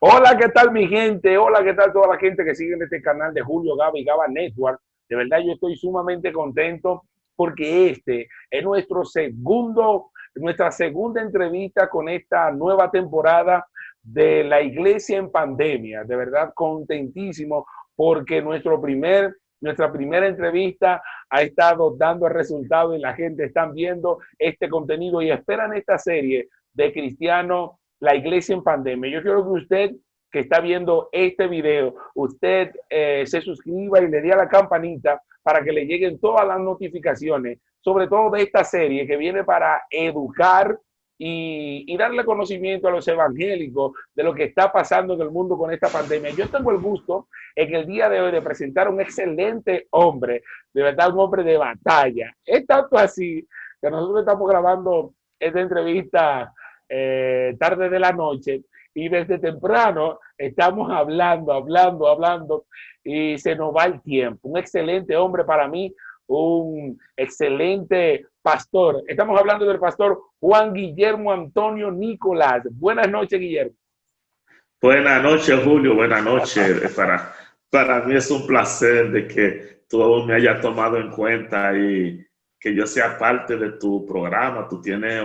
Hola, ¿qué tal mi gente? Hola, ¿qué tal toda la gente que sigue en este canal de Julio Gaba y Gaba Network? De verdad yo estoy sumamente contento porque este es nuestra segunda entrevista con esta nueva temporada de la Iglesia en Pandemia. De verdad contentísimo porque nuestra primera entrevista ha estado dando resultados y la gente está viendo este contenido y esperan esta serie de Cristiano, la Iglesia en Pandemia. Yo quiero que usted que está viendo este video, usted se suscriba y le dé a la campanita para que le lleguen todas las notificaciones, sobre todo de esta serie que viene para educar y darle conocimiento a los evangélicos de lo que está pasando en el mundo con esta pandemia. Yo tengo el gusto en el día de hoy de presentar a un excelente hombre, de verdad un hombre de batalla. Es tanto así que nosotros estamos grabando esta entrevista tarde de la noche y desde temprano estamos hablando y se nos va el tiempo. Un excelente hombre para mí, un excelente pastor. Estamos hablando del pastor Juan Guillermo Antonio Nicolás. Buenas noches, Guillermo. Buenas noches, Julio. Buenas noches. Para mí es un placer de que tú me hayas tomado en cuenta y que yo sea parte de tu programa. Tú tienes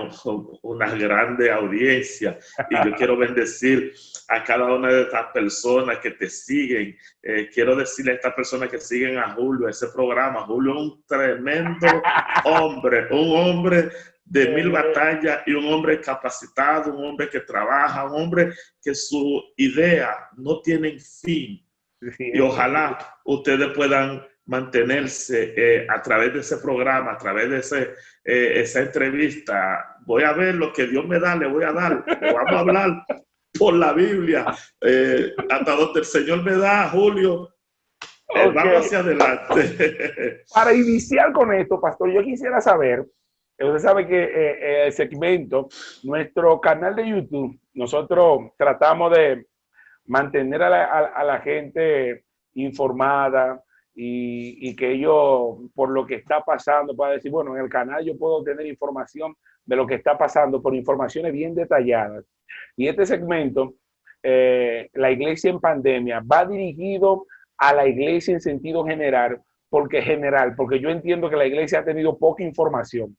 una grande audiencia y yo quiero bendecir a cada una de estas personas que te siguen. Quiero decirle a estas personas que siguen a Julio, ese programa. Julio es un tremendo hombre, un hombre de mil batallas y un hombre capacitado, un hombre que trabaja, un hombre que su idea no tiene fin. Y ojalá ustedes puedan mantenerse a través de ese programa, a través de esa entrevista. Voy a ver lo que Dios me da, le voy a dar. Le vamos a hablar por la Biblia. Hasta donde el Señor me da, Julio. Vamos Okay. hacia adelante. Para iniciar con esto, pastor, yo quisiera saber, usted sabe que el segmento, nuestro canal de YouTube, nosotros tratamos de mantener a la gente informada y que ellos, por lo que está pasando, puedan decir, bueno, en el canal yo puedo tener información de lo que está pasando, por informaciones bien detalladas. Y este segmento, la iglesia en pandemia, va dirigido a la iglesia en sentido porque yo entiendo que la iglesia ha tenido poca información.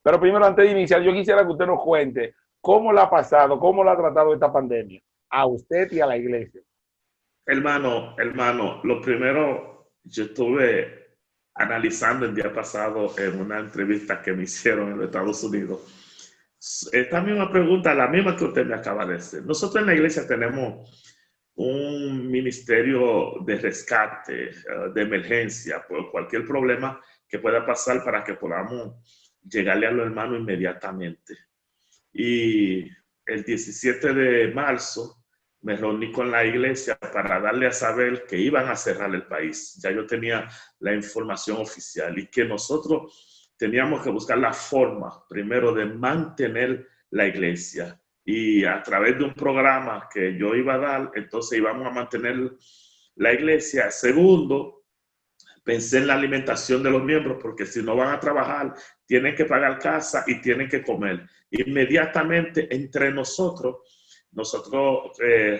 Pero primero, antes de iniciar, yo quisiera que usted nos cuente cómo la ha pasado, cómo la ha tratado esta pandemia, a usted y a la iglesia. Hermano, lo primero, yo estuve analizando el día pasado en una entrevista que me hicieron en los Estados Unidos. Esta misma pregunta, la misma que usted me acaba de hacer. Nosotros en la iglesia tenemos un ministerio de rescate, de emergencia, por cualquier problema que pueda pasar para que podamos llegarle a los hermanos inmediatamente. Y el 17 de marzo me reuní con la iglesia para darle a saber que iban a cerrar el país. Ya yo tenía la información oficial y que nosotros teníamos que buscar la forma, primero, de mantener la iglesia. Y a través de un programa que yo iba a dar, entonces íbamos a mantener la iglesia. Segundo, pensé en la alimentación de los miembros, porque si no van a trabajar, tienen que pagar casa y tienen que comer. Inmediatamente entre nosotros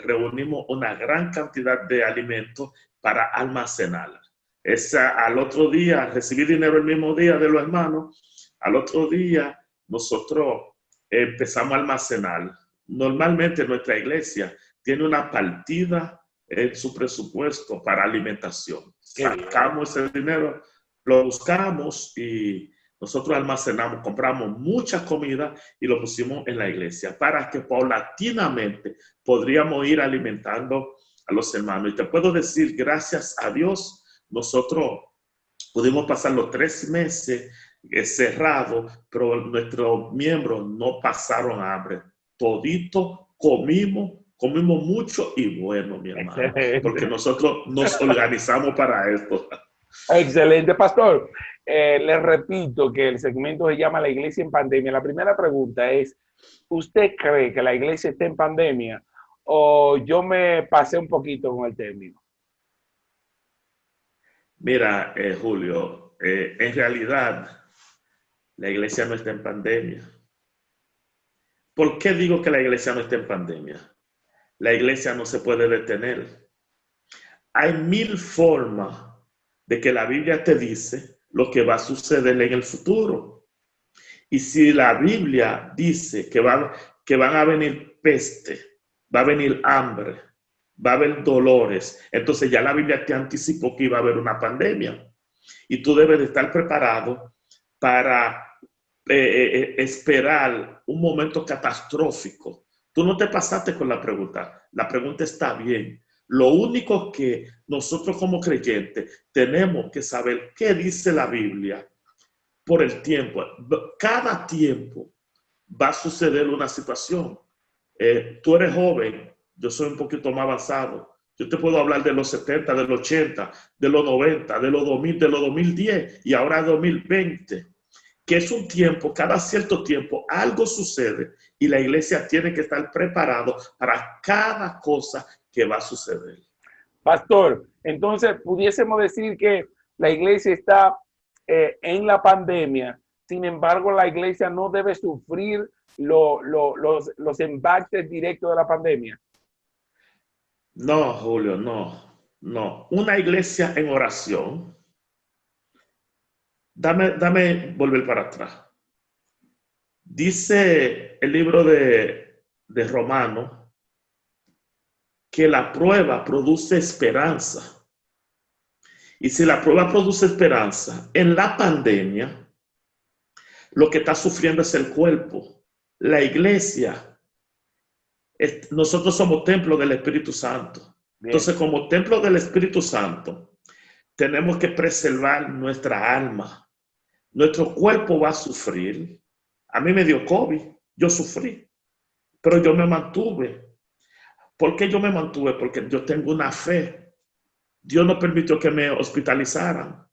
reunimos una gran cantidad de alimentos para almacenar. Al otro día, recibí dinero el mismo día de los hermanos, al otro día nosotros empezamos a almacenar. Normalmente nuestra iglesia tiene una partida en su presupuesto para alimentación. Sacamos ese dinero, lo buscamos y nosotros almacenamos, compramos mucha comida y lo pusimos en la iglesia para que paulatinamente podríamos ir alimentando a los hermanos. Y te puedo decir, gracias a Dios, nosotros pudimos pasar los 3 meses cerrados, pero nuestros miembros no pasaron hambre. Todito comimos mucho y bueno, mi hermano, porque Excelente. nosotros nos organizamos para esto. Excelente, pastor. Le repito que el segmento se llama La Iglesia en Pandemia. La primera pregunta es, ¿usted cree que la iglesia está en pandemia o yo me pasé un poquito con el término? Mira, Julio, en realidad la iglesia no está en pandemia. ¿Por qué digo que la iglesia no está en pandemia? la iglesia no se puede detener. Hay mil formas de que la Biblia te dice lo que va a suceder en el futuro. Y si la Biblia dice que van a venir peste, va a venir hambre, va a haber dolores, entonces ya la Biblia te anticipó que iba a haber una pandemia. Y tú debes de estar preparado para esperar un momento catastrófico. Tú no te pasaste con la pregunta está bien. Lo único que nosotros como creyentes tenemos que saber qué dice la Biblia por el tiempo. Cada tiempo va a suceder una situación. Tú eres joven, yo soy un poquito más avanzado. Yo te puedo hablar de los 70, de los 80, de los 90, de los 2000, de los 2010 y ahora 2020. Que es un tiempo, cada cierto tiempo algo sucede y la iglesia tiene que estar preparado para cada cosa que va a suceder. Pastor, entonces pudiésemos decir que la iglesia está en la pandemia, sin embargo la iglesia no debe sufrir los embates directos de la pandemia. No, Julio, no. Una iglesia en oración. Dame volver para atrás. Dice el libro de Romanos que la prueba produce esperanza. Y si la prueba produce esperanza, en la pandemia, lo que está sufriendo es el cuerpo. La iglesia, nosotros somos templo del Espíritu Santo. Bien. Entonces, como templo del Espíritu Santo, tenemos que preservar nuestra alma. Nuestro cuerpo va a sufrir. A mí me dio COVID, yo sufrí, pero yo me mantuve. ¿Por qué yo me mantuve? Porque yo tengo una fe. Dios no permitió que me hospitalizaran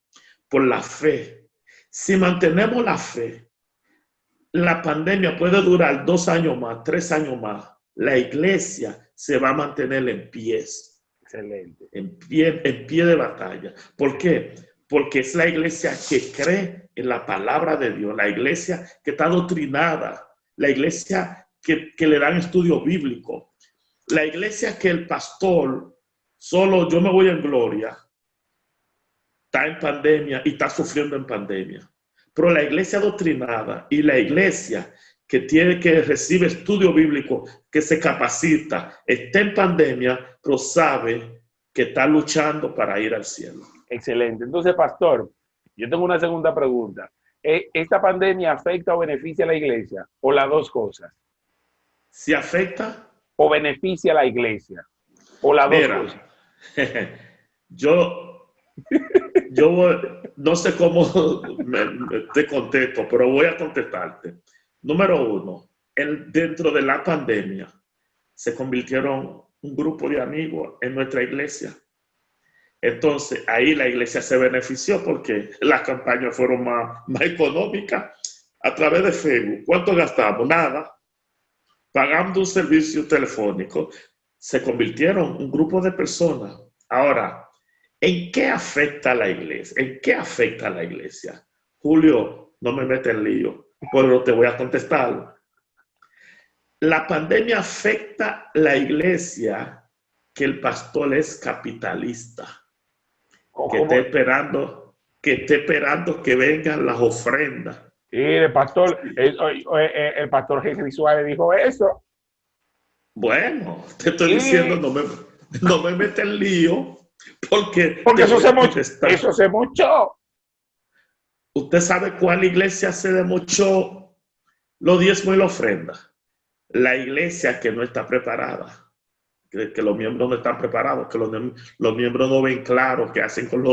por la fe. Si mantenemos la fe, la pandemia puede durar 2 años más, 3 años más. La iglesia se va a mantener en pies. Excelente. En pie de batalla. ¿Por qué? Porque es la iglesia que cree en la palabra de Dios, la iglesia que está adoctrinada, la iglesia que le dan estudio bíblico, la iglesia que el pastor, solo yo me voy en gloria, está en pandemia y está sufriendo en pandemia. Pero la iglesia adoctrinada y la iglesia que recibe estudio bíblico, que se capacita, está en pandemia, pero sabe que está luchando para ir al cielo. Excelente. Entonces, pastor, yo tengo una segunda pregunta. ¿Esta pandemia afecta o beneficia a la iglesia? ¿O las dos cosas? ¿Si afecta? ¿O beneficia a la iglesia? ¿O las dos cosas? Yo no sé cómo te contesto, pero voy a contestarte. Número 1, dentro de la pandemia se convirtieron un grupo de amigos en nuestra iglesia. Entonces, ahí la iglesia se benefició porque las campañas fueron más económicas a través de Facebook. ¿Cuánto gastamos? Nada. Pagando un servicio telefónico, se convirtieron un grupo de personas. Ahora, ¿en qué afecta a la iglesia? ¿En qué afecta a la iglesia? Julio, no me mete en lío, pero te voy a contestar. La pandemia afecta a la iglesia que el pastor es capitalista. Que esté esperando que vengan las ofrendas. Y el pastor Henry Suárez dijo eso. Bueno, te estoy diciendo, no me mete en lío, porque eso se mochó. ¿Usted sabe cuál iglesia se demochó los diezmos y la ofrenda? La iglesia que no está preparada. Que los miembros no están preparados, que los miembros no ven claro qué hacen con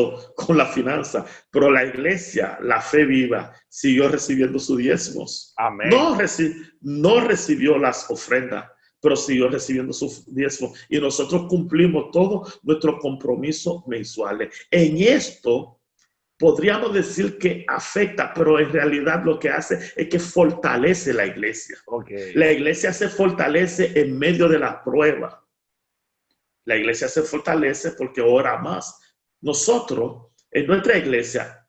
la finanza. Pero la iglesia, la fe viva, siguió recibiendo sus diezmos. Amén. No recibió las ofrendas, pero siguió recibiendo sus diezmos. Y nosotros cumplimos todos nuestros compromisos mensuales. En esto podríamos decir que afecta, pero en realidad lo que hace es que fortalece la iglesia. Okay. La iglesia se fortalece en medio de la prueba. La iglesia se fortalece porque ora más. Nosotros, en nuestra iglesia,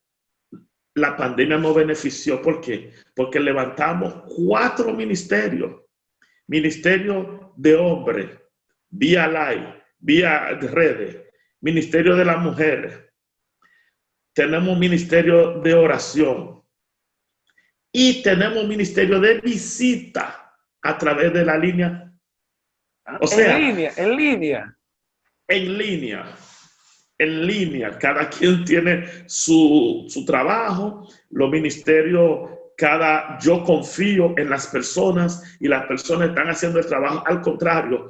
la pandemia nos benefició. ¿Por qué? Porque levantamos 4 ministerios. Ministerio de hombres, vía live, vía redes, ministerio de las mujeres. Tenemos ministerio de oración y tenemos ministerio de visita a través de la línea. O sea, en línea. En línea. Cada quien tiene su trabajo, los ministerios, yo confío en las personas y las personas están haciendo el trabajo. Al contrario,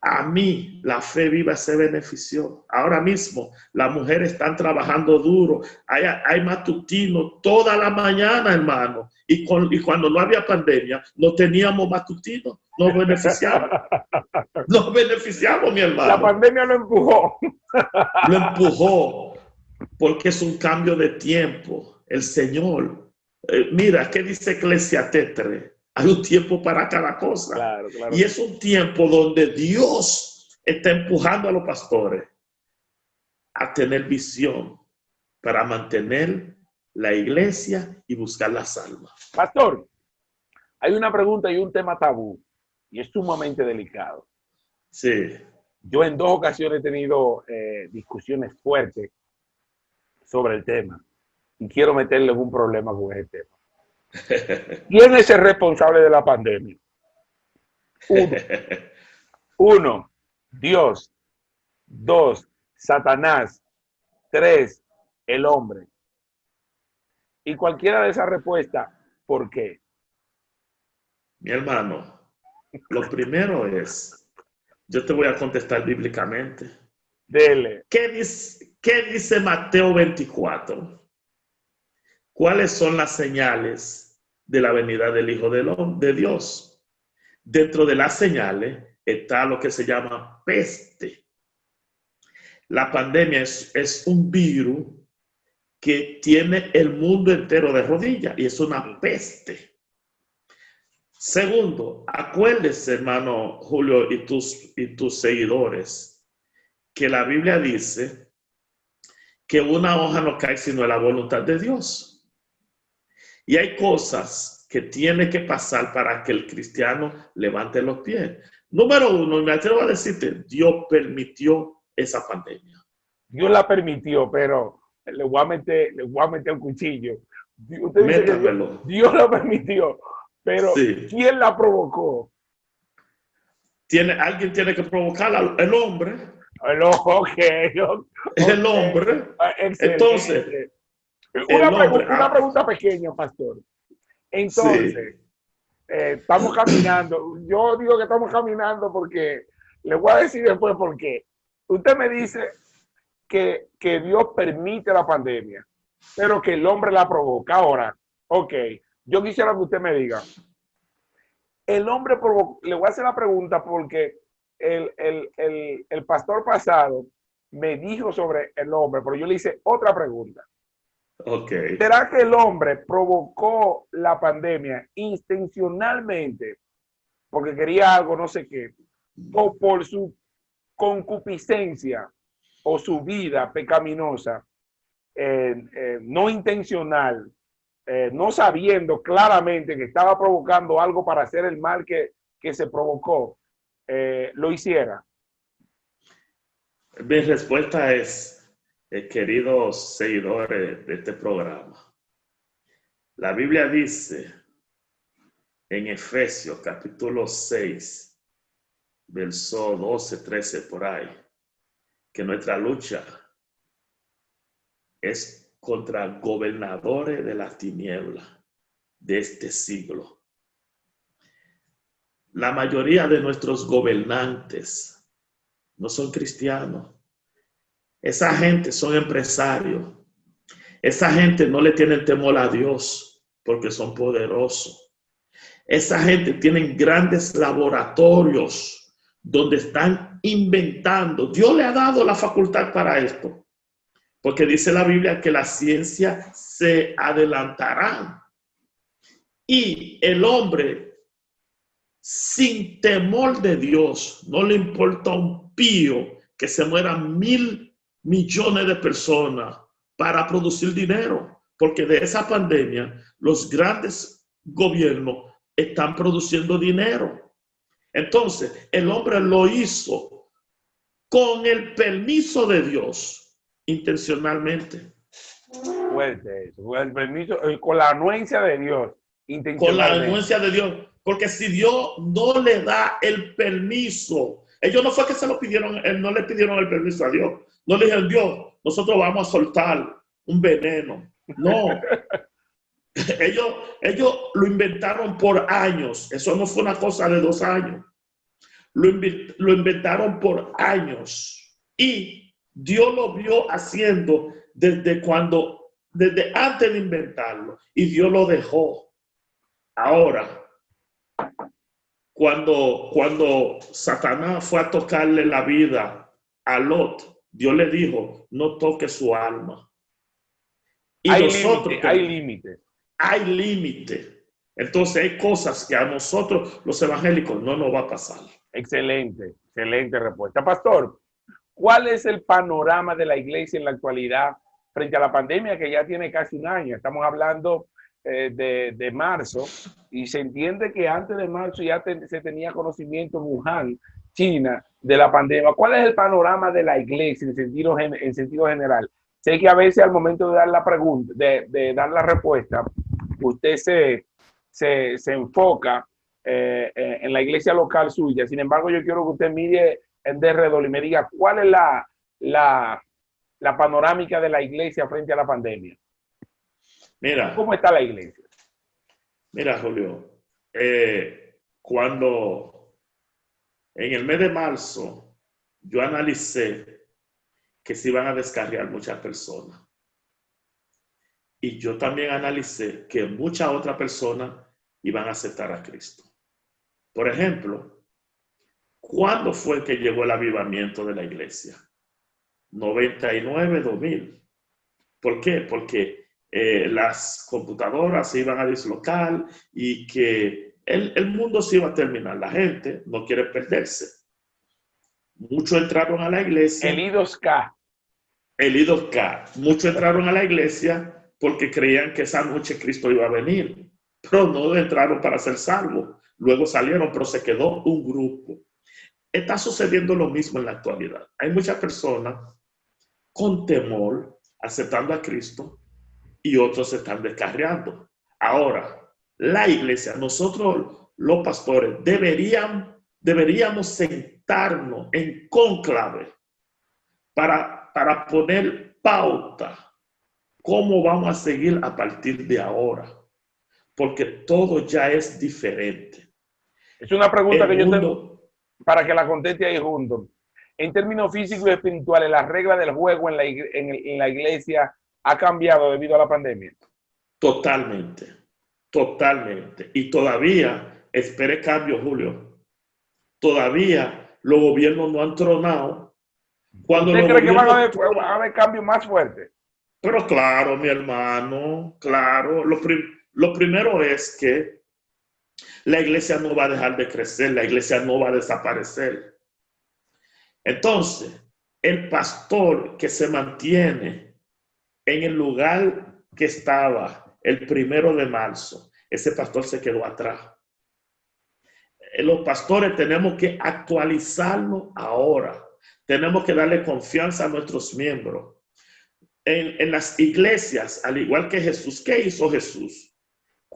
a mí la fe viva se benefició. Ahora mismo las mujeres están trabajando duro. Hay matutino toda la mañana, hermano. Y cuando no había pandemia, no teníamos matutino. Nos beneficiamos. Nos beneficiamos, mi hermano. La pandemia lo empujó. Lo empujó porque es un cambio de tiempo. El Señor, mira, ¿qué dice Eclesiastés 3? Hay un tiempo para cada cosa. Claro. Y es un tiempo donde Dios está empujando a los pastores a tener visión para mantener la iglesia y buscar las almas. Pastor, hay una pregunta y un tema tabú y es sumamente delicado. Sí. Yo en 2 ocasiones he tenido discusiones fuertes sobre el tema y quiero meterle un problema con ese tema. ¿Quién es el responsable de la pandemia? Uno, Dios. 2, Satanás. 3, el hombre. Y cualquiera de esas respuestas, ¿por qué? Mi hermano, lo primero es, yo te voy a contestar bíblicamente. Dele. ¿Qué dice Mateo 24? ¿Cuáles son las señales de la venida del Hijo de Dios? Dentro de las señales está lo que se llama peste. La pandemia es un virus que tiene el mundo entero de rodillas y es una peste. Segundo, acuérdese, hermano Julio, y tus seguidores, que la Biblia dice que una hoja no cae sino en la voluntad de Dios. Y hay cosas que tiene que pasar para que el cristiano levante los pies. Número 1, me atrevo a decirte, Dios permitió esa pandemia. Dios la permitió, pero le voy a meter un cuchillo. Usted dice que Dios la permitió, pero sí. ¿Quién la provocó? Alguien tiene que provocarla, el hombre. Okay. El hombre. Excelente. Entonces, una pregunta pequeña, pastor. Entonces, sí. Estamos caminando. Yo digo que estamos caminando porque le voy a decir después por qué. Usted me dice que Dios permite la pandemia, pero que el hombre la provoca. Ahora, ok, yo quisiera que usted me diga, el hombre provocó, le voy a hacer la pregunta porque el pastor pasado me dijo sobre el hombre, pero yo le hice otra pregunta. Okay. ¿Será que el hombre provocó la pandemia intencionalmente porque quería algo, no sé qué, o por su concupiscencia o su vida pecaminosa, no intencional, no sabiendo claramente que estaba provocando algo para hacer el mal que se provocó, lo hiciera? Mi respuesta es, queridos seguidores de este programa, la Biblia dice en Efesios capítulo 6, verso 12, 13 por ahí, que nuestra lucha es contra gobernadores de las tinieblas de este siglo. La mayoría de nuestros gobernantes no son cristianos. Esa gente son empresarios. Esa gente no le tiene temor a Dios porque son poderosos. Esa gente tiene grandes laboratorios donde están inventando. Dios le ha dado la facultad para esto. Porque dice la Biblia que la ciencia se adelantará. Y el hombre, sin temor de Dios, no le importa un pío que se mueran 1,000 millones de personas para producir dinero. Porque de esa pandemia, los grandes gobiernos están produciendo dinero. Entonces, el hombre lo hizo con el permiso de Dios, intencionalmente. Fuerte eso. Con el permiso, con la anuencia de Dios, Con la intencionalmente. anuencia de Dios. Porque si Dios no le da el permiso, ellos no fue que se lo pidieron, no le pidieron el permiso a Dios. No le dijeron, Dios, nosotros vamos a soltar un veneno. No. ellos lo inventaron por años. Eso no fue una cosa de 2 años. Lo inventaron por años. Y Dios lo vio haciendo desde antes de inventarlo. Y Dios lo dejó. Ahora, cuando Satanás fue a tocarle la vida a Lot, Dios le dijo, no toque su alma. Y Hay nosotros límite, hay límite. hay límite. Entonces hay cosas que a nosotros los evangélicos no nos va a pasar. Excelente, excelente respuesta. Pastor, ¿cuál es el panorama de la iglesia en la actualidad frente a la pandemia que ya tiene casi un año? Estamos hablando de marzo y se entiende que antes de marzo ya se tenía conocimiento en Wuhan, China, de la pandemia. ¿Cuál es el panorama de la iglesia en sentido general? Sé que a veces al momento de dar la pregunta, de dar la respuesta, usted se enfoca en la iglesia local suya. Sin embargo, yo quiero que usted mire en derredor y me diga cuál es la panorámica de la iglesia frente a la pandemia. ¿Cómo Mira, está la iglesia? Julio, cuando en el mes de marzo yo analicé que se iban a descarriar muchas personas y yo también analicé que muchas otras personas iban a aceptar a Cristo. Por ejemplo, ¿cuándo fue que llegó el avivamiento de la iglesia? 99, 2000. ¿Por qué? Porque las computadoras se iban a dislocar y que el mundo se iba a terminar. La gente no quiere perderse. Muchos entraron a la iglesia. El I2K. El I2K. Muchos entraron a la iglesia porque creían que esa noche Cristo iba a venir. Pero no entraron para ser salvos. Luego salieron, pero se quedó un grupo. Está sucediendo lo mismo en la actualidad. Hay muchas personas con temor aceptando a Cristo y otros se están descarriando. Ahora, la iglesia, nosotros los pastores deberíamos sentarnos en cónclave para poner pauta cómo vamos a seguir a partir de ahora, porque todo ya es diferente. Es una pregunta El que yo mundo, tengo para que la conteste ahí junto. En términos físicos y espirituales, la regla del juego en la iglesia ha cambiado debido a la pandemia. totalmente, totalmente. Y todavía, espere cambio, Julio. Todavía los gobiernos no han tronado. Cuando ¿Usted los cree que van gobiernos a haber cambios más fuertes? pero claro, mi hermano, claro. Lo primero es que la iglesia no va a dejar de crecer, la iglesia no va a desaparecer. Entonces, el pastor que se mantiene en el lugar que estaba el 1 de marzo, ese pastor se quedó atrás. Los pastores tenemos que actualizarlo ahora. Tenemos que darle confianza a nuestros miembros. En las iglesias, al igual que Jesús, ¿qué hizo Jesús?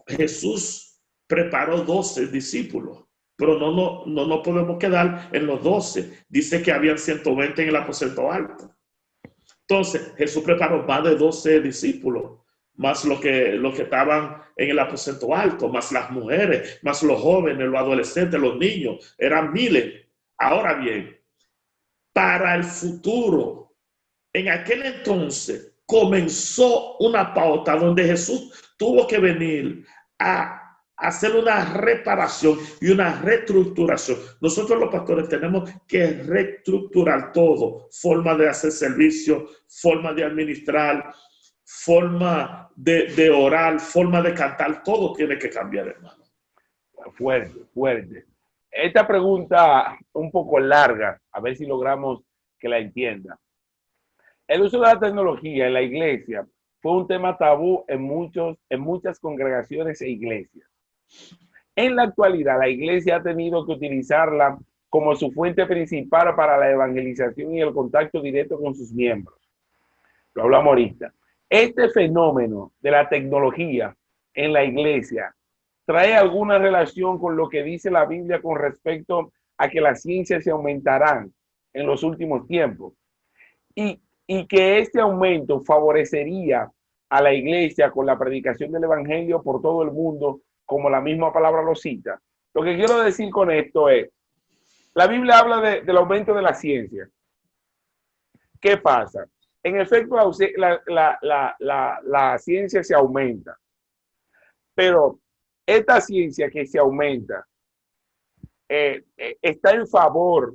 Jesús preparó 12 discípulos, pero no podemos quedar en los 12. Dice que habían 120 en el aposento alto. Entonces, Jesús preparó más de 12 discípulos, más los que estaban en el aposento alto, más las mujeres, más los jóvenes, los adolescentes, los niños, eran miles. Ahora bien, para el futuro, en aquel entonces comenzó una pauta donde Jesús tuvo que venir a hacer una reparación y una reestructuración. Nosotros los pastores tenemos que reestructurar todo, forma de hacer servicio, forma de administrar, forma de orar, forma de cantar, todo tiene que cambiar, hermano. Fuerte, fuerte. Esta pregunta un poco larga, a ver si logramos que la entienda. El uso de la tecnología en la iglesia fue un tema tabú en muchas congregaciones e iglesias. En la actualidad, la iglesia ha tenido que utilizarla como su fuente principal para la evangelización y el contacto directo con sus miembros. Lo hablamos ahorita. Este fenómeno de la tecnología en la iglesia trae alguna relación con lo que dice la Biblia con respecto a que las ciencias se aumentarán en los últimos tiempos y que este aumento favorecería a la iglesia con la predicación del evangelio por todo el mundo, como la misma palabra lo cita. Lo que quiero decir con esto es, la Biblia habla del aumento de la ciencia. ¿Qué pasa? En efecto, la ciencia se aumenta, pero esta ciencia que se aumenta está en favor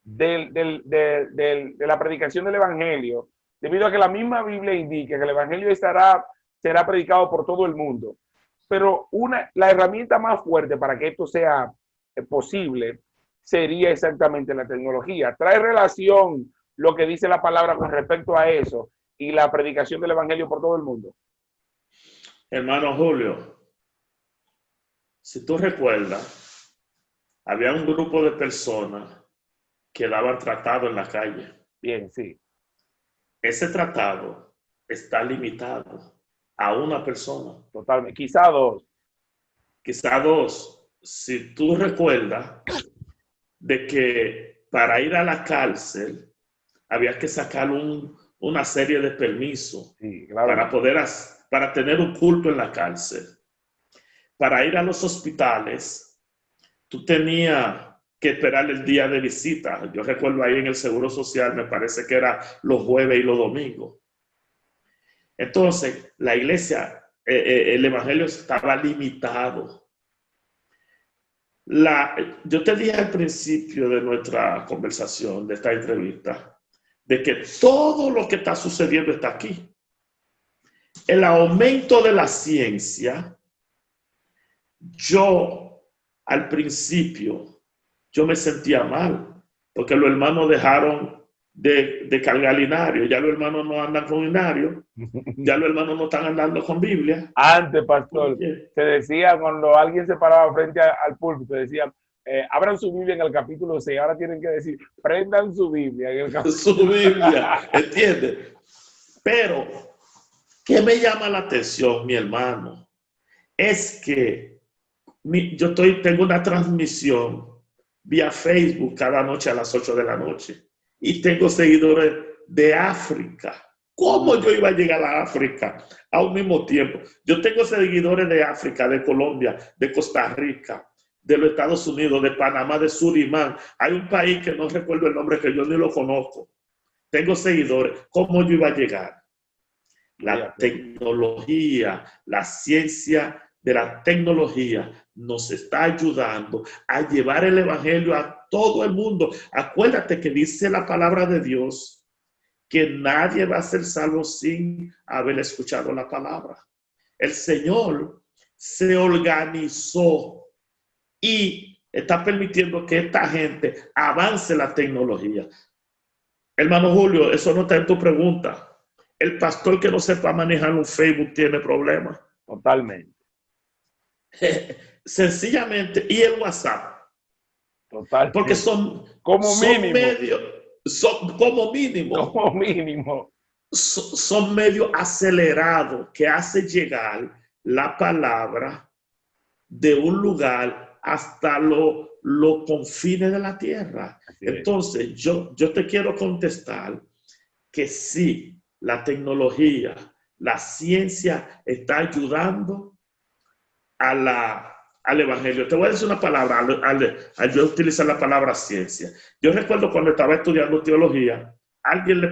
de la predicación del evangelio, debido a que la misma Biblia indica que el evangelio será predicado por todo el mundo. Pero la herramienta más fuerte para que esto sea posible sería exactamente la tecnología. Trae relación lo que dice la palabra con respecto a eso y la predicación del evangelio por todo el mundo. Hermano Julio, si tú recuerdas, había un grupo de personas que daban tratado en la calle. Bien, sí. Ese tratado está limitado a una persona. Totalmente. Quizá dos. Quizá dos. Si tú recuerdas de que para ir a la cárcel había que sacar una serie de permisos, sí, claro, para poder para tener un culto en la cárcel. Para ir a los hospitales, tú tenías que esperar el día de visita. Yo recuerdo ahí en el Seguro Social, me parece que era los jueves y los domingos. Entonces, la iglesia, el evangelio estaba limitado. Yo te dije al principio de nuestra conversación, de esta entrevista, de que todo lo que está sucediendo está aquí. El aumento de la ciencia, yo al principio, yo me sentía mal, porque los hermanos dejaron de cargar linario. Ya los hermanos no andan con linario, ya los hermanos no están andando con Biblia. Antes, pastor, se decía cuando alguien se paraba frente al púlpito, decía, abran su Biblia en el capítulo 6, ahora tienen que decir, prendan su Biblia. En el capítulo... Su Biblia, ¿entiendes? Pero, ¿qué me llama la atención, mi hermano? Es que tengo una transmisión vía Facebook cada noche a las 8 de la noche y tengo seguidores de África. ¿Cómo yo iba a llegar a África a un mismo tiempo? Yo tengo seguidores de África, de Colombia, de Costa Rica, de los Estados Unidos, de Panamá, de Surinam. Hay un país que no recuerdo el nombre, que yo ni lo conozco. Tengo seguidores. ¿Cómo yo iba a llegar? La tecnología, la ciencia de la tecnología nos está ayudando a llevar el evangelio a todo el mundo. Acuérdate que dice la palabra de Dios que nadie va a ser salvo sin haber escuchado la palabra. El Señor se organizó y está permitiendo que esta gente avance la tecnología. Hermano Julio, eso no está en tu pregunta. El pastor que no sepa manejar un Facebook tiene problemas. Totalmente. Sencillamente. Y el WhatsApp. Totalmente. Porque son mínimo. Son medios acelerados que hacen llegar la palabra de un lugar hasta los confines de la tierra. Entonces, yo te quiero contestar que sí, la tecnología, la ciencia está ayudando al evangelio. Te voy a decir una palabra, al yo utilizar la palabra ciencia. Yo recuerdo cuando estaba estudiando teología, alguien le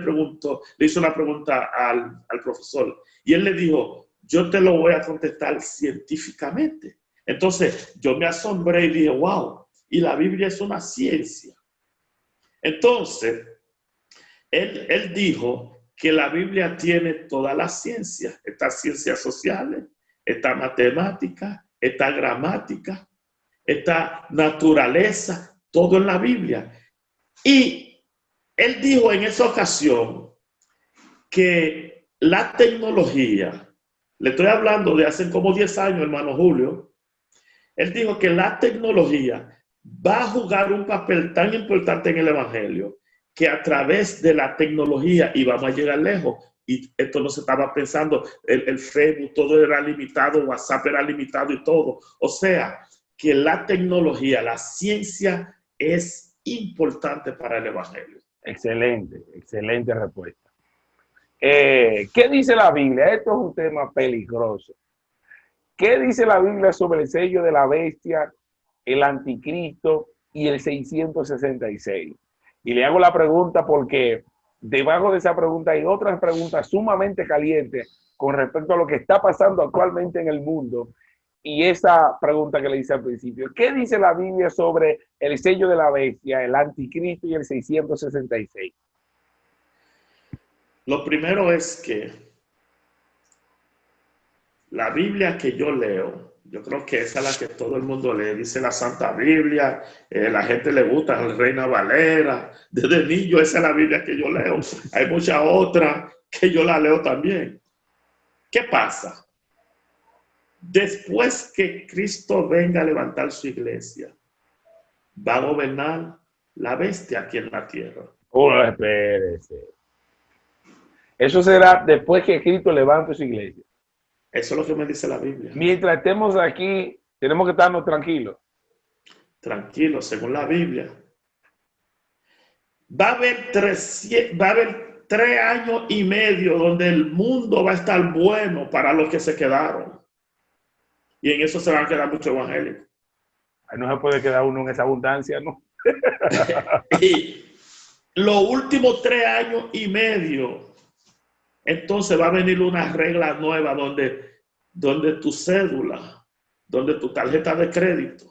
hizo una pregunta al profesor y él le dijo, yo te lo voy a contestar científicamente. Entonces yo me asombré y dije, wow, y la Biblia es una ciencia. Entonces, él dijo que la Biblia tiene todas las ciencias, estas ciencias sociales, esta matemática, esta gramática, esta naturaleza, todo en la Biblia. Y él dijo en esa ocasión que la tecnología, le estoy hablando de hace como 10 años, hermano Julio, Él dijo que la tecnología va a jugar un papel tan importante en el Evangelio que a través de la tecnología íbamos a llegar lejos. Y esto no se estaba pensando, el Facebook, todo era limitado, WhatsApp era limitado y todo. O sea, que la tecnología, la ciencia es importante para el Evangelio. Excelente, excelente respuesta. ¿Qué dice la Biblia? Esto es un tema peligroso. ¿Qué dice la Biblia sobre el sello de la bestia, el anticristo y el 666? Y le hago la pregunta porque debajo de esa pregunta hay otras preguntas sumamente calientes con respecto a lo que está pasando actualmente en el mundo. Y esa pregunta que le hice al principio, ¿qué dice la Biblia sobre el sello de la bestia, el anticristo y el 666? Lo primero es que la Biblia que yo leo, yo creo que esa es la que todo el mundo lee, dice la Santa Biblia, la gente le gusta la Reina Valera, desde niño esa es la Biblia que yo leo. Hay muchas otras que yo la leo también. ¿Qué pasa? Después que Cristo venga a levantar su iglesia, va a gobernar la bestia aquí en la tierra. Oh, espérese. Eso será después que Cristo levante su iglesia. Eso es lo que me dice la Biblia. Mientras estemos aquí, tenemos que estarnos tranquilos. Tranquilo, según la Biblia. Va a haber 3 años y medio donde el mundo va a estar bueno para los que se quedaron. Y en eso se van a quedar muchos evangélicos. Ahí no se puede quedar uno en esa abundancia, ¿no? Y los últimos 3 años y medio, entonces va a venir una regla nueva donde tu cédula, donde tu tarjeta de crédito,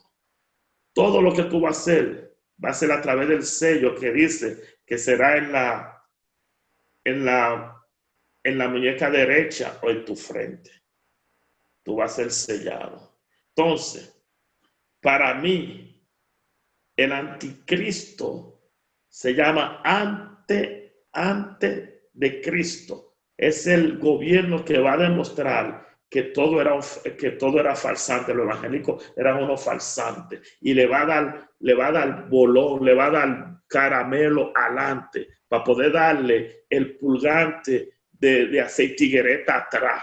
todo lo que tú vas a hacer, va a ser a través del sello que dice que será en la muñeca derecha o en tu frente. Tú vas a ser sellado. Entonces, para mí, el anticristo se llama ante de Cristo. Es el gobierno que va a demostrar que todo era falsante. Los evangélicos eran unos falsantes. Y le va a dar bolón, le va a dar caramelo adelante para poder darle el pulgante de aceitiguereta atrás.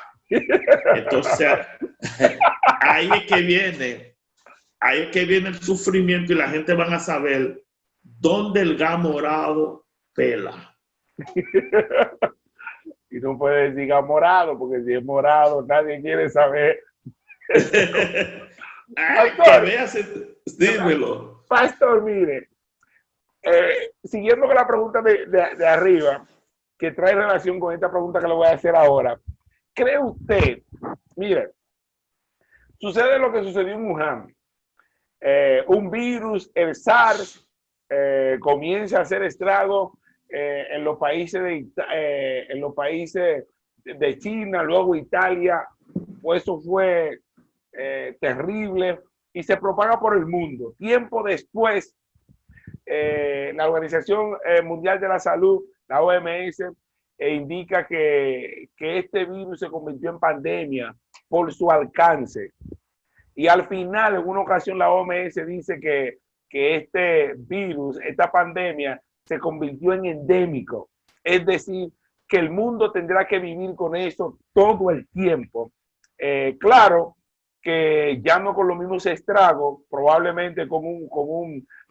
Entonces, ahí es que viene el sufrimiento y la gente van a saber dónde el gas morado pela. Y no puede decir morado, porque si es morado, nadie quiere saber. Ay, que veas, dímelo. Pastor, mire, siguiendo con la pregunta de arriba, que trae relación con esta pregunta que le voy a hacer ahora, ¿cree usted, mire, sucede lo que sucedió en Wuhan, un virus, el SARS, comienza a hacer estragos en los países de China, luego Italia, pues eso fue terrible y se propaga por el mundo. Tiempo después, la Organización Mundial de la Salud, la OMS, indica que este virus se convirtió en pandemia por su alcance. Y al final, en una ocasión, la OMS dice que este virus, esta pandemia, se convirtió en endémico. Es decir, que el mundo tendrá que vivir con eso todo el tiempo. Claro que ya no con los mismos estragos, probablemente con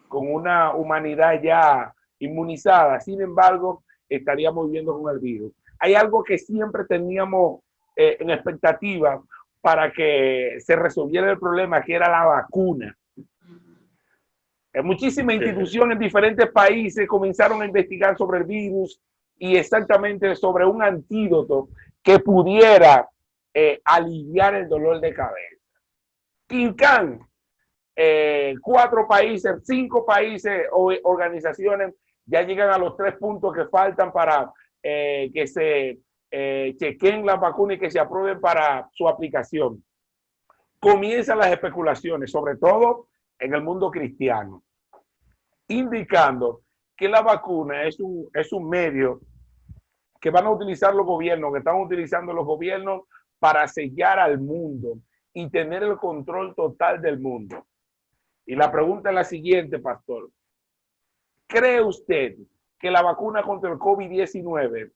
una humanidad ya inmunizada. Sin embargo, estaríamos viviendo con el virus. Hay algo que siempre teníamos en expectativa para que se resolviera el problema, que era la vacuna. Muchísimas instituciones en diferentes países comenzaron a investigar sobre el virus y exactamente sobre un antídoto que pudiera aliviar el dolor de cabeza. Quincán, 4 países, 5 países o organizaciones ya llegan a los 3 puntos que faltan para que se chequen las vacunas y que se aprueben para su aplicación. Comienzan las especulaciones, sobre todo en el mundo cristiano, indicando que la vacuna es un medio que van a utilizar los gobiernos, que están utilizando los gobiernos para sellar al mundo y tener el control total del mundo. Y la pregunta es la siguiente, pastor. ¿Cree usted que la vacuna contra el COVID-19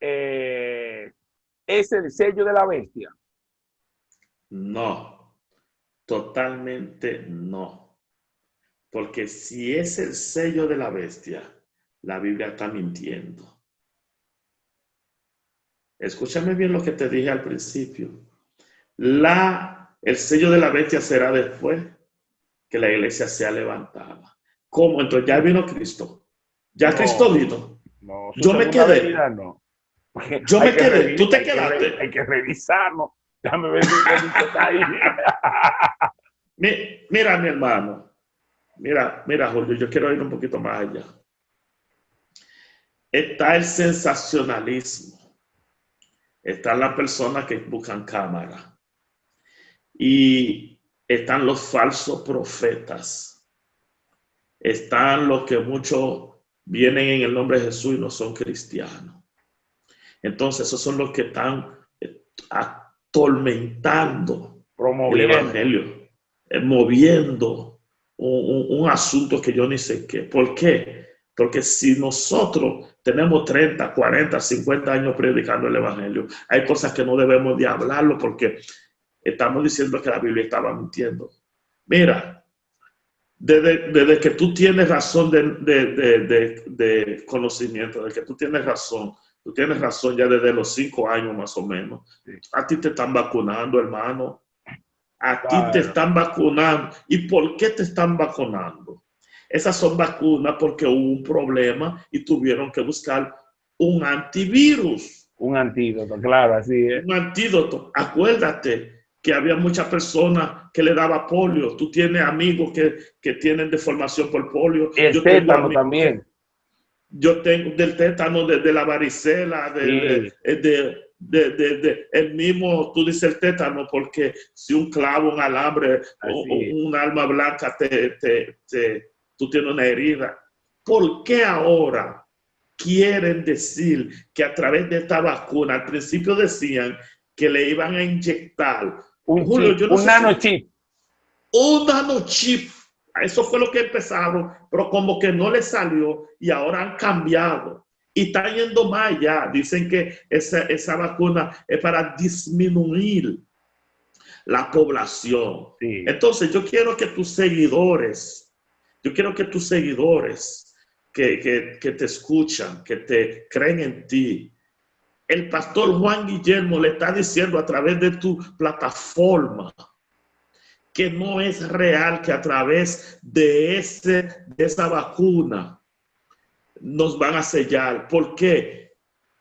es el sello de la bestia? No, totalmente no. Porque si es el sello de la bestia, la Biblia está mintiendo. Escúchame bien lo que te dije al principio. El sello de la bestia será después que la iglesia sea levantada. ¿Cómo? Entonces ya vino Cristo. Ya No, Cristo vino. no, su Yo me segunda quedé. venida no. Yo me quedé. Tú te quedaste. Hay que revisarnos. Déjame ver si está ahí. Mira, mi hermano. Mira, Julio, yo quiero ir un poquito más allá. Está el sensacionalismo. Están las personas que buscan cámara. Y están los falsos profetas. Están los que muchos vienen en el nombre de Jesús y no son cristianos. Entonces, esos son los que están atormentando el evangelio, moviendo un asunto que yo ni sé qué. ¿Por qué? Porque si nosotros tenemos 30, 40, 50 años predicando el evangelio, hay cosas que no debemos de hablarlo porque estamos diciendo que la Biblia estaba mintiendo. Mira, desde que tú tienes razón de conocimiento, de que tú tienes razón ya desde los 5 años más o menos. Sí. A ti te están vacunando, hermano. A ti te están vacunando. ¿Y por qué te están vacunando? Esas son vacunas porque hubo un problema y tuvieron que buscar un antivirus. Un antídoto, claro, así es. Un antídoto. Acuérdate que había muchas personas que le daba polio. Tú tienes amigos que tienen deformación por polio. El tétano también. Yo tengo del tétano, de la varicela, el mismo, tú dices el tétano, porque si un clavo, un alambre o un arma blanca tú tienes una herida. ¿Por qué ahora quieren decir que a través de esta vacuna, al principio decían que le iban a inyectar un nanochip? Un nanochip. Eso fue lo que empezaron, pero como que no les salió y ahora han cambiado. Y están yendo más allá. Dicen que esa vacuna es para disminuir la población. Sí. Entonces yo quiero que tus seguidores que te escuchan, que te creen en ti, el pastor Juan Guillermo le está diciendo a través de tu plataforma que no es real que a través de esa vacuna nos van a sellar. ¿Por qué?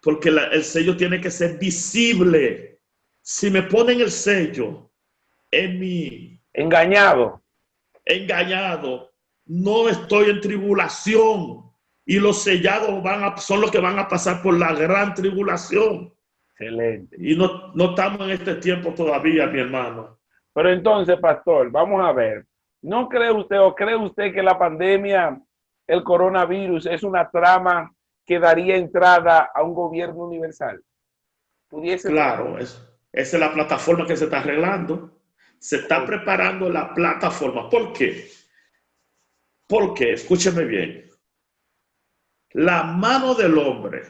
Porque el sello tiene que ser visible. Si me ponen el sello en mi... Engañado, no estoy en tribulación. Y los sellados son los que van a pasar por la gran tribulación. Excelente. Y no estamos en este tiempo todavía, mi hermano. Pero entonces, pastor, vamos a ver. ¿No cree usted o cree usted que la pandemia, el coronavirus, es una trama que daría entrada a un gobierno universal? Claro, esa es la plataforma que se está arreglando. Se está preparando la plataforma. ¿Por qué? Porque, escúcheme bien, la mano del hombre,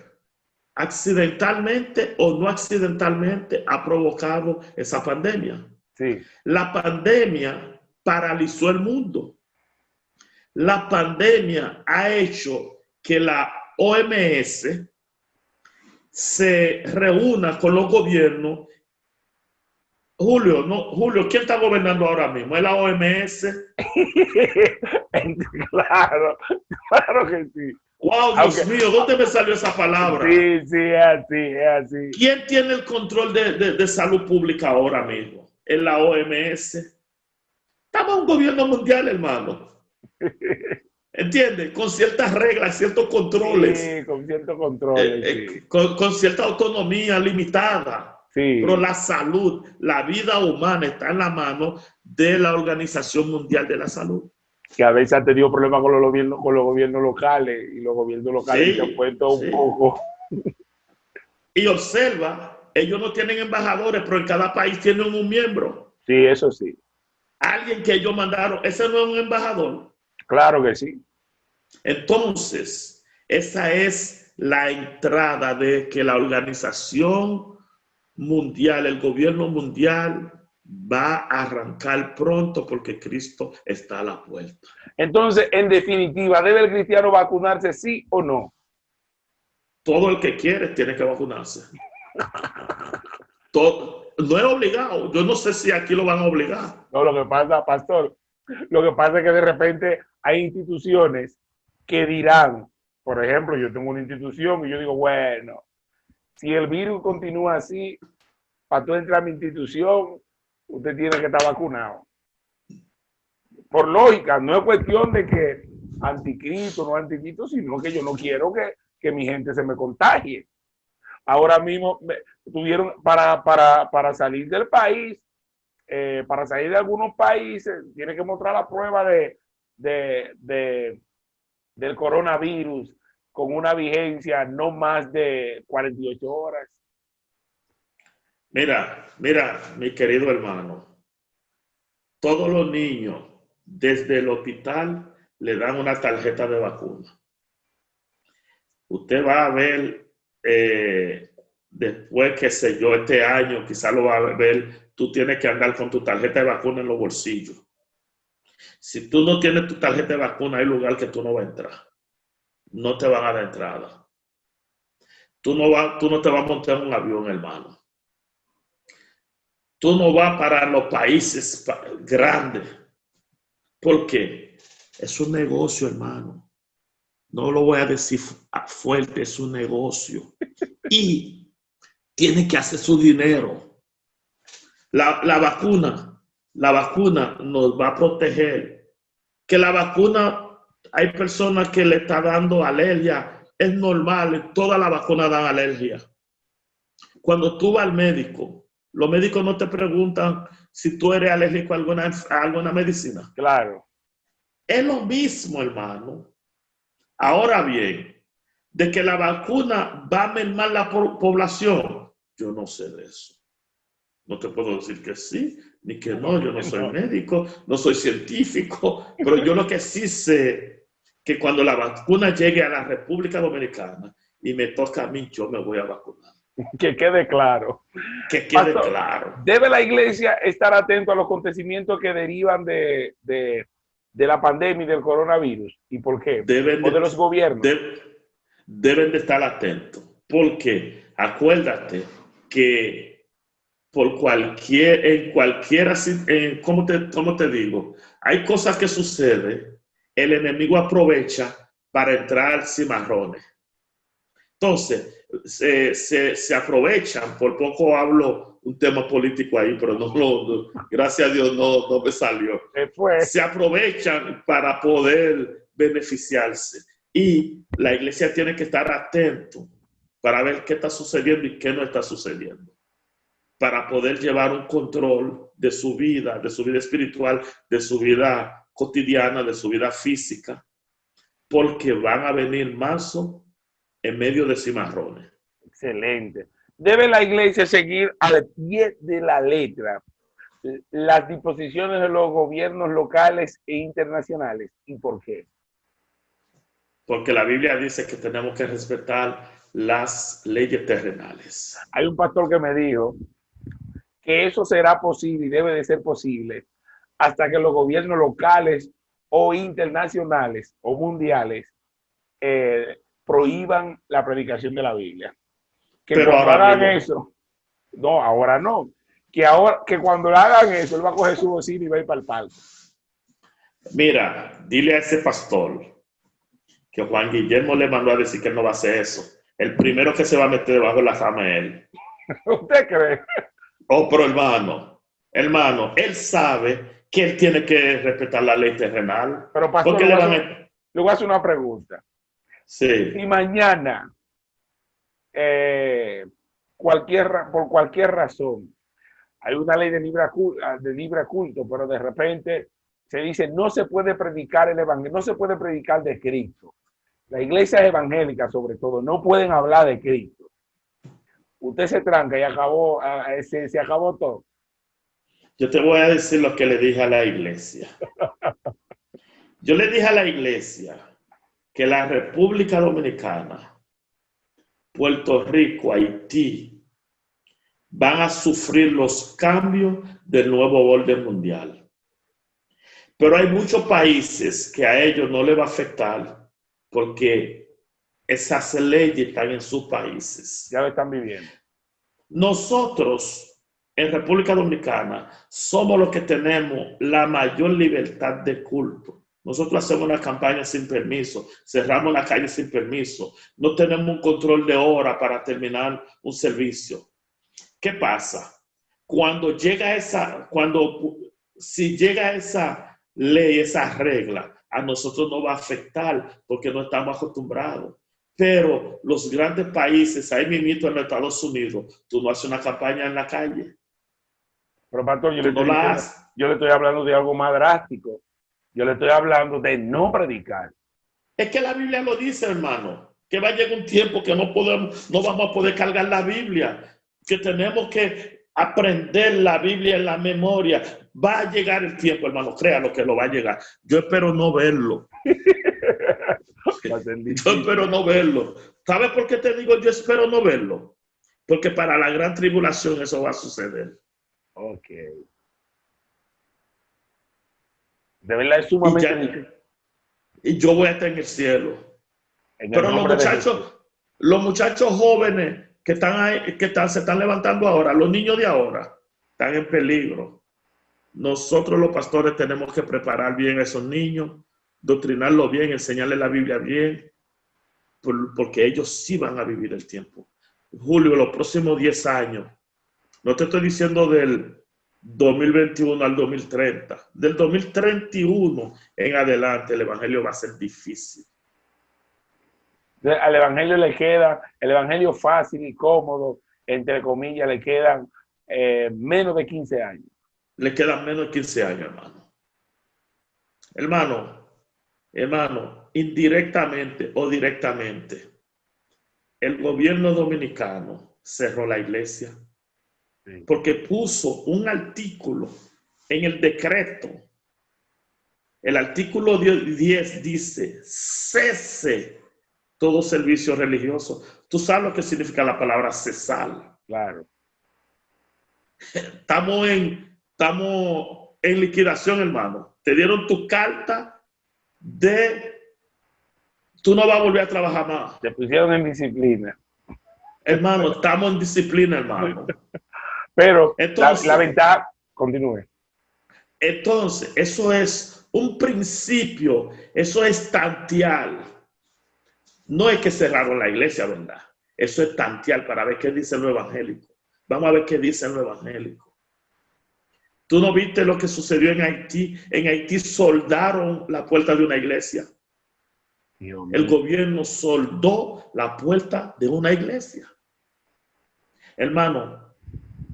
accidentalmente o no accidentalmente, ha provocado esa pandemia. Sí. La pandemia paralizó el mundo. La pandemia ha hecho que la OMS se reúna con los gobiernos. Julio, ¿quién está gobernando ahora mismo? ¿Es la OMS? Claro que sí. Wow, Dios mío, ¿dónde me salió esa palabra? Sí, es así. ¿Quién tiene el control de salud pública ahora mismo? ¿Es la OMS? Estamos en un gobierno mundial, hermano. ¿Entiendes? Con ciertas reglas, ciertos controles. Sí, con ciertos controles. Sí. Con cierta autonomía limitada. Sí. Pero la salud, la vida humana está en la mano de la Organización Mundial de la Salud. Que a veces ha tenido problemas con los gobiernos locales y los gobiernos locales se han puesto un poco. Y observa, ellos no tienen embajadores, pero en cada país tienen un miembro. Sí, eso sí. Alguien que ellos mandaron, ese no es un embajador. Claro que sí. Entonces, esa es la entrada de que la organización mundial, el gobierno mundial va a arrancar pronto porque Cristo está a la puerta. Entonces, en definitiva, ¿debe el cristiano vacunarse sí o no? Todo el que quiere tiene que vacunarse. Todo, no es obligado. Yo no sé si aquí lo van a obligar. No, lo que pasa, pastor, lo que pasa es que de repente hay instituciones que dirán, por ejemplo, yo tengo una institución y yo digo, bueno, si el virus continúa así, para tú entrar a mi institución, usted tiene que estar vacunado. Por lógica, no es cuestión de que anticristo, no anticristo, sino que yo no quiero que mi gente se me contagie. Ahora mismo tuvieron para salir del país, para salir de algunos países, tiene que mostrar la prueba del coronavirus con una vigencia no más de 48 horas. Mira, mi querido hermano, todos los niños desde el hospital le dan una tarjeta de vacuna. Usted va a ver después, qué sé yo, este año, quizás lo va a ver, tú tienes que andar con tu tarjeta de vacuna en los bolsillos. Si tú no tienes tu tarjeta de vacuna, hay lugar que tú no vas a entrar. No te van a dar entrada. Tú no te vas a montar en un avión, hermano. Tú no vas para los países grandes. ¿Por qué? Es un negocio, hermano. No lo voy a decir fuerte, es un negocio. Y tiene que hacer su dinero. La vacuna nos va a proteger. Que la vacuna, hay personas que le está dando alergia, es normal, todas las vacunas dan alergia. Cuando tú vas al médico, los médicos no te preguntan si tú eres alérgico a alguna medicina. Claro. Es lo mismo, hermano. Ahora bien, de que la vacuna va a mermar la población, yo no sé de eso. No te puedo decir que sí, ni que no. Yo no soy médico, no soy científico, pero yo lo que sí sé que cuando la vacuna llegue a la República Dominicana y me toca a mí, yo me voy a vacunar. Que quede claro. Que quede Pastor, claro. ¿debe la iglesia estar atento a los acontecimientos que derivan de la pandemia y del coronavirus? ¿Y por qué? ¿O de los gobiernos? Deben de estar atentos. Porque acuérdate que ¿cómo te digo? Hay cosas que suceden, el enemigo aprovecha para entrar cimarrones. Entonces, se aprovechan, por poco hablo un tema político ahí, pero gracias a Dios no me salió. Se aprovechan para poder beneficiarse. Y la iglesia tiene que estar atento para ver qué está sucediendo y qué no está sucediendo, para poder llevar un control de su vida espiritual, de su vida cotidiana, de su vida física, porque van a venir marzo en medio de cimarrones. Excelente. ¿Debe la iglesia seguir al pie de la letra las disposiciones de los gobiernos locales e internacionales? ¿Y por qué? Porque la Biblia dice que tenemos que respetar las leyes terrenales. Hay un pastor que me dijo que eso será posible y debe de ser posible hasta que los gobiernos locales o internacionales o mundiales prohíban la predicación de la Biblia. Que pero cuando ahora hagan mismo, eso, no, ahora no, que cuando hagan eso, él va a coger su bocina y va a ir para el palco. Mira, dile a ese pastor que Juan Guillermo le mandó a decir que él no va a hacer eso. El primero que se va a meter debajo de la cama es él. ¿Usted cree? Oh, pero hermano, él sabe que él tiene que respetar la ley terrenal. Pero pastor, Porque le voy a hacer una pregunta. Sí. Si mañana, por cualquier razón, hay una ley de libre culto, pero de repente se dice no se puede predicar el evangelio, no se puede predicar de Cristo. La iglesia evangélica, sobre todo, no pueden hablar de Cristo. Usted se tranca y se acabó todo. Yo te voy a decir lo que le dije a la iglesia. Yo le dije a la iglesia que la República Dominicana, Puerto Rico, Haití, van a sufrir los cambios del nuevo orden mundial. Pero hay muchos países que a ellos no les va a afectar porque esas leyes están en sus países. Ya lo están viviendo. Nosotros, en República Dominicana, somos los que tenemos la mayor libertad de culto. Nosotros hacemos una campaña sin permiso, cerramos la calle sin permiso, no tenemos un control de hora para terminar un servicio. ¿Qué pasa? Si llega esa ley, esa regla, a nosotros no va a afectar porque no estamos acostumbrados. Pero los grandes países, ahí mismo en los Estados Unidos, tú no haces una campaña en la calle. Pero pastor, yo le estoy hablando de algo más drástico. Yo le estoy hablando de no predicar. Es que la Biblia lo dice, hermano, que va a llegar un tiempo que no vamos a poder cargar la Biblia, que tenemos que aprender la Biblia en la memoria. Va a llegar el tiempo, hermano, créalo que lo va a llegar. Yo espero no verlo. Yo espero no verlo. ¿Sabes por qué te digo yo espero no verlo? Porque para la gran tribulación eso va a suceder. Ok. De verdad es sumamente difícil. Y yo voy a estar en el cielo. Pero los muchachos jóvenes que están ahí, se están levantando ahora, los niños de ahora, están en peligro. Nosotros los pastores tenemos que preparar bien a esos niños, doctrinarlos bien, enseñarles la Biblia bien, porque ellos sí van a vivir el tiempo. Julio, los próximos 10 años, no te estoy diciendo del 2021 al 2030, del 2031 en adelante el evangelio va a ser difícil. Al evangelio le queda, el evangelio fácil y cómodo, entre comillas, le quedan menos de 15 años. Le quedan menos de 15 años, hermano. Hermano, indirectamente o directamente, el gobierno dominicano cerró la iglesia porque puso un artículo en el decreto. El artículo 10 dice, cese todo servicio religioso. ¿Tú sabes lo que significa la palabra cesar? Claro. Estamos en liquidación, hermano. Te dieron tu carta de tú no vas a volver a trabajar más. Te pusieron en disciplina. Hermano, estamos en disciplina, hermano. Pero entonces, la ventaja, continúe. Entonces, eso es un principio, eso es tantear. No es que cerraron la iglesia, ¿verdad? Eso es tantear para ver qué dice el evangélico. Vamos a ver qué dice el evangélico. ¿Tú no viste lo que sucedió en Haití? En Haití soldaron la puerta de una iglesia. El gobierno soldó la puerta de una iglesia. Hermano,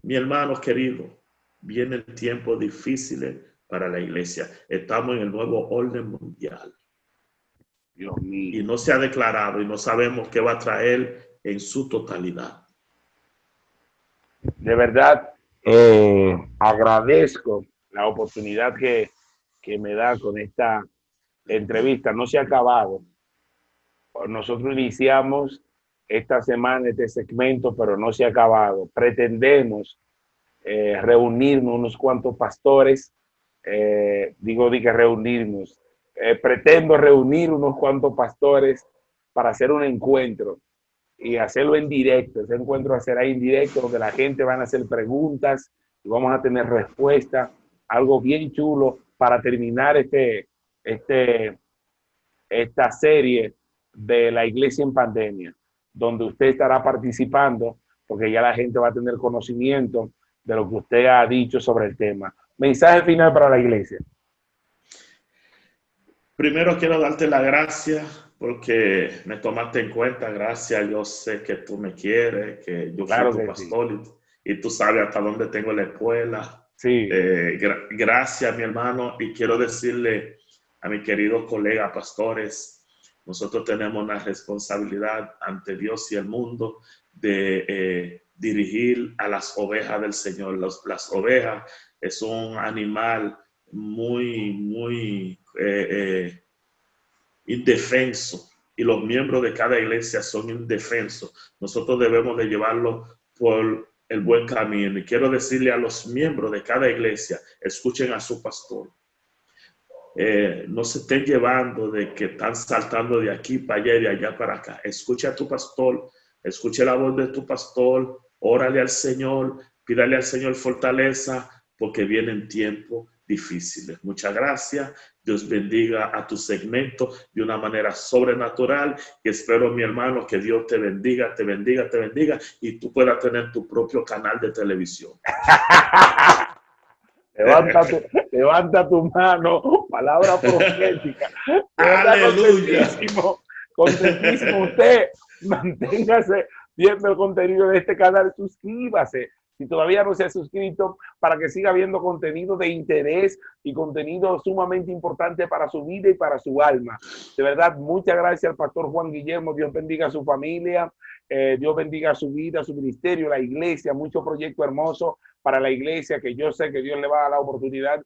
mi hermano querido, vienen tiempos difíciles para la iglesia. Estamos en el nuevo orden mundial. Dios mío. Y no se ha declarado y no sabemos qué va a traer en su totalidad. De verdad, agradezco la oportunidad que me da con esta entrevista. No se ha acabado. Nosotros iniciamos esta semana este segmento, pero no se ha acabado. Pretendemos reunirnos unos cuantos pastores. Pretendo reunir unos cuantos pastores para hacer un encuentro y hacerlo en directo. Ese encuentro será en directo, donde la gente van a hacer preguntas y vamos a tener respuestas. Algo bien chulo para terminar esta serie de la iglesia en pandemia, donde usted estará participando, porque ya la gente va a tener conocimiento de lo que usted ha dicho sobre el tema. Mensaje final para la iglesia. Primero quiero darte las gracias porque me tomaste en cuenta. Gracias, yo sé que tú me quieres, que yo Claro fui tu pastor y tú sabes hasta dónde tengo la escuela. Sí. Gracias, mi hermano, y quiero decirle a mis queridos colegas pastores, nosotros tenemos una responsabilidad ante Dios y el mundo de dirigir a las ovejas del Señor. Las ovejas es un animal muy indefenso, y los miembros de cada iglesia son indefensos. Nosotros debemos de llevarlo por el buen camino. Y quiero decirle a los miembros de cada iglesia, escuchen a su pastor. No se estén llevando de que están saltando de aquí para allá y de allá para acá. Escucha a tu pastor, escuche la voz de tu pastor, órale al Señor, pídale al Señor fortaleza, porque vienen tiempos difíciles. Muchas gracias. Dios bendiga a tu segmento de una manera sobrenatural, y espero, mi hermano, que Dios te bendiga, te bendiga, te bendiga, y tú puedas tener tu propio canal de televisión. Levanta tu mano, palabra profética. Aleluya. Contentísimo usted. Manténgase viendo el contenido de este canal, suscríbase si todavía no se ha suscrito, para que siga viendo contenido de interés y contenido sumamente importante para su vida y para su alma. De verdad, muchas gracias al pastor Juan Guillermo. Dios bendiga a su familia, Dios bendiga su vida, su ministerio, la iglesia, mucho proyecto hermoso para la iglesia, que yo sé que Dios le va a dar la oportunidad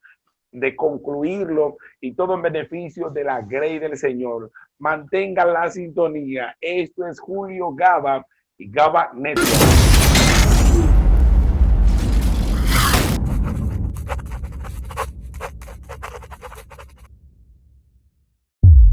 de concluirlo, y todo en beneficio de la grey del Señor. Mantengan la sintonía. Esto es Julio Gaba y Gaba Network.